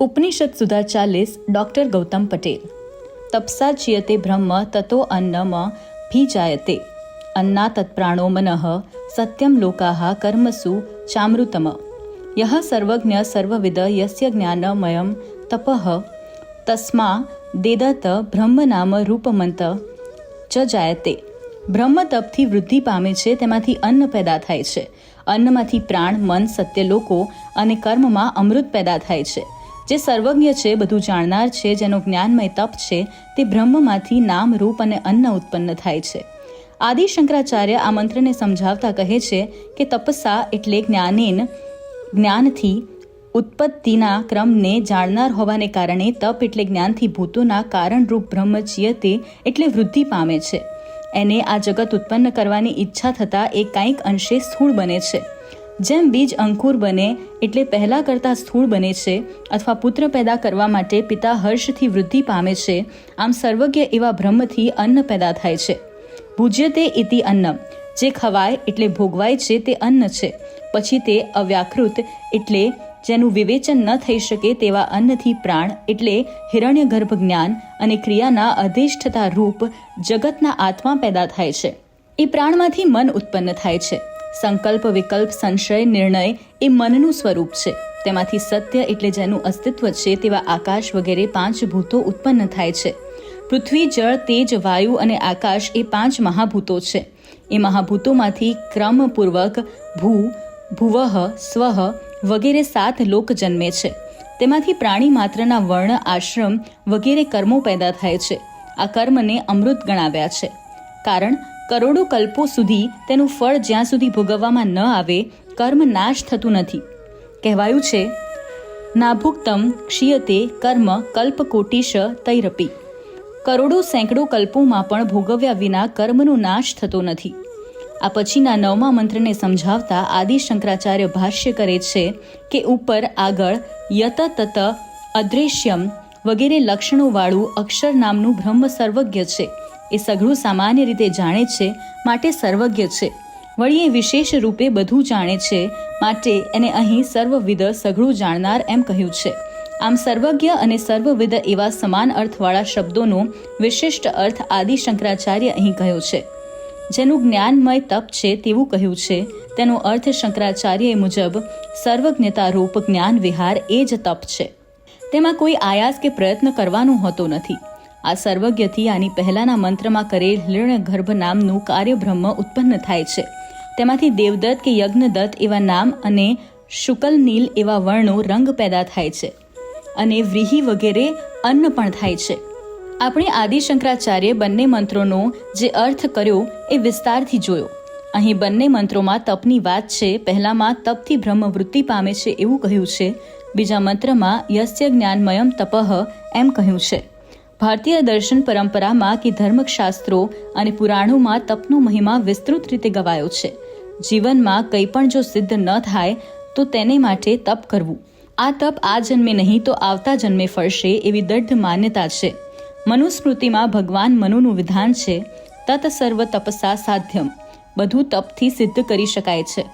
उपनिषद सुधा 40 doctor Gautam Patel. तपसा चियते ब्रह्म ततो अन्नम भी जायते अन्ना तत्प्राणो मनः सत्यम लोकाः कर्मसु चामृतम यः सर्वज्ञ सर्वविद यस्य ज्ञानमयं तपः तस्मा देदत ब्रह्म नाम रूपमंत च जायते। બ્રહ્મ તપથી વૃદ્ધિ પામે છે, તેમાંથી અન્ન પેદા થાય છે. અન્નમાંથી પ્રાણ, મન, સત્ય લોકો અને કર્મમાં અમૃત પેદા થાય છે. જે સર્વજ્ઞ છે, બધું જાણનાર છે, જેનો જ્ઞાનમય તપ છે, તે બ્રહ્મમાંથી નામ, રૂપ અને અન્ન ઉત્પન્ન થાય છે. આદિ શંકરાચાર્ય આ મંત્રને સમજાવતા કહે છે કે તપસ્સા એટલે જ્ઞાનથી ઉત્પત્તિના ક્રમને જાણનાર હોવાને કારણે તપ એટલે જ્ઞાનથી ભૂતોના કારણરૂપ બ્રહ્મ ચિયતે એટલે વૃદ્ધિ પામે છે. એને આ જગત ઉત્પન્ન કરવાની ઈચ્છા થતાં એ કંઈક અંશે સ્થૂળ બને છે. જેમ બીજ અંકુર બને એટલે પહેલાં કરતાં સ્થૂળ બને છે, અથવા પુત્ર પેદા કરવા માટે પિતા હર્ષથી વૃદ્ધિ પામે છે, આમ સર્વજ્ઞ એવા બ્રહ્મથી અન્ન પેદા થાય છે. ભુજ્યતે ઇતિ અન્નમ, જે ખવાય એટલે ભોગવાય છે તે અન્ન છે. પછી તે અવ્યાકૃત એટલે જેનું વિવેચન ન થઈ શકે તેવા અન્નથી પ્રાણ એટલે હિરણ્યગર્ભ જ્ઞાન અને ક્રિયાના અધિષ્ઠતા રૂપ જગતના આત્મા પેદા થાય છે. એ પ્રાણમાંથી મન ઉત્પન્ન થાય છે. સંકલ્પ, વિકલ્પ, સંશય, નિર્ણય એ મનનું સ્વરૂપ છે. તેમાંથી સત્ય એટલે જેનું અસ્તિત્વ છે તેવા આકાશ વગેરે 5 ભૂતો ઉત્પન્ન થાય છે. પૃથ્વી, જળ, તેજ, વાયુ અને આકાશ એ 5 મહાભૂતો છે. એ મહાભૂતોમાંથી ક્રમપૂર્વક ભુવઃ, સ્વઃ વગેરે 7 લોક જન્મે છે. તેમાંથી પ્રાણી માત્રના વર્ણ, આશ્રમ વગેરે કર્મો પેદા થાય છે. આ કર્મને અમૃત ગણાવ્યા છે, કારણ કરોડો કલ્પો સુધી તેનું ફળ જ્યાં સુધી ભોગવવામાં ન આવે કર્મ નાશ થતું નથી. કહેવાયું છે, નાભુક્તમ ક્ષીયતે કર્મ કલ્પકોટિશ તૈરપી. કરોડો સેંકડો કલ્પોમાં પણ ભોગવ્યા વિના કર્મનો નાશ થતો નથી. આ પછીના 9મા મંત્રને સમજાવતા આદિ શંકરાચાર્ય ભાષ્ય કરે છે કે ઉપર આગળ યત તત અદ્રેશ્યમ વગેરે લક્ષણોવાળું અક્ષર નામનું બ્રહ્મ સર્વજ્ઞ છે. એ સઘળું સામાન્ય રીતે જાણે છે, માટે સર્વજ્ઞ છે. વળી એ વિશેષ રૂપે બધું જાણે છે, માટે એને અહીં સર્વવિદ, સઘળું જાણનાર એમ કહ્યું છે. આમ સર્વજ્ઞ અને સર્વવિદ એવા સમાન અર્થવાળા શબ્દોનો વિશિષ્ટ અર્થ આદિ શંકરાચાર્ય અહીં કહ્યો છે. જેનું જ્ઞાનમય તપ છે તેવું કહ્યું છે, તેનો અર્થ શંકરાચાર્ય મુજબ સર્વજ્ઞતા રૂપ જ્ઞાન વિહાર એ જ તપ છે. તેમાં કોઈ આયાસ કે પ્રયત્ન કરવાનો હોતો નથી. આ સર્વજ્ઞથી આની પહેલાના મંત્રમાં કરેલ હિરણ્યગર્ભ નામનું કાર્યબ્રહ્મ ઉત્પન્ન થાય છે. તેમાંથી દેવદત્ત કે યજ્ઞદત્ત એવા નામ અને શુકલ નીલ એવા વર્ણો રંગ પેદા થાય છે, અને વ્રીહી વગેરે અન્ન પણ થાય છે. આપણે આદિ શંકરાચાર્ય બંને મંત્રોનો જે અર્થ કર્યો એ વિસ્તારથી જોયો. અહીં બંને મંત્રોમાં તપની વાત છે. પહેલામાં તપથી બ્રહ્મ વૃત્તિ પામે છે એવું કહ્યું છે. બીજા મંત્રમાં યસ્ય જ્ઞાનમયમ તપઃ એમ કહ્યું છે. ભારતીય દર્શન પરંપરામાં કે ધર્મશાસ્ત્રો અને પુરાણોમાં તપનો મહિમા વિસ્તૃત રીતે ગવાયો છે. જીવનમાં કંઈ પણ જો સિદ્ધ ન થાય તો તેને માટે તપ કરવું. આ તપ આ જન્મે નહીં તો આવતા જન્મે ફળશે એવી દૃઢ માન્યતા છે. મનુસ્મૃતિમાં ભગવાન મનુનું વિધાન છે, તત સર્વ તપસા સાધ્યમ, બધું તપથી સિદ્ધ કરી શકાય છે.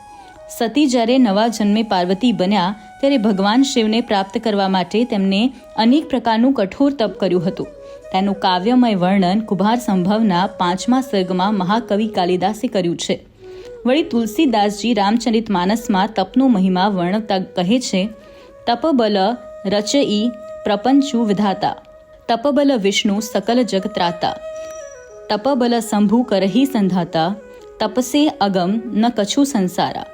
સતી જ્યારે નવા જન્મે પાર્વતી બન્યા ત્યારે ભગવાન શિવને પ્રાપ્ત કરવા માટે તેમને અનેક પ્રકારનું કઠોર તપ કર્યું હતું. તેનું કાવ્યમય વર્ણન કુભાર સંભવના 5મા સર્ગમાં મહાકવિ કાલિદાસે કર્યું છે. વળી તુલસીદાસજી રામચરિત માનસમાં તપનો મહિમા વર્ણવતા કહે છે, તપબલ રચઈ પ્રપંચુ વિધાતા, તપબલ વિષ્ણુ સકલ જગ ત્રાતા, તપબલ શંભુ કરહી સંધાતા, તપસે અગમ ન કછુ સંસારા.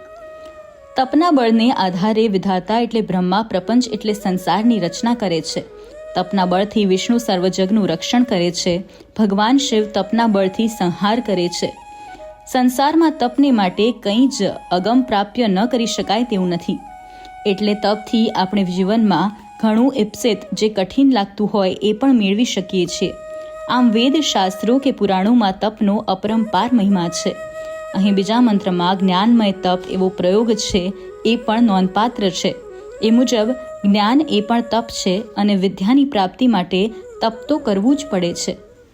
તપના બળને આધારે વિધાતા એટલે બ્રહ્મા પ્રપંચ એટલે સંસારની રચના કરે છે. તપના બળથી વિષ્ણુ સર્વજગનું રક્ષણ કરે છે. ભગવાન શિવ તપના બળથી સંહાર કરે છે. સંસારમાં તપને માટે કંઈ જ અગમ પ્રાપ્ય ન કરી શકાય તેવું નથી. એટલે તપથી આપણે જીવનમાં ઘણું ઇપ્સિત જે કઠિન લાગતું હોય એ પણ મેળવી શકીએ છીએ. આમ વેદ, શાસ્ત્રો કે પુરાણોમાં તપનો અપરંપાર મહિમા છે. અહીં બીજા મંત્રમાં જ્ઞાનમય તપ એવો પ્રયોગ છે, એ પણ નોંધપાત્ર છે. એ મુજબ જ્ઞાન એ પણ તપ છે, અને વિદ્યાની પ્રાપ્તિ માટે તપ તો કરવું જ પડે છે.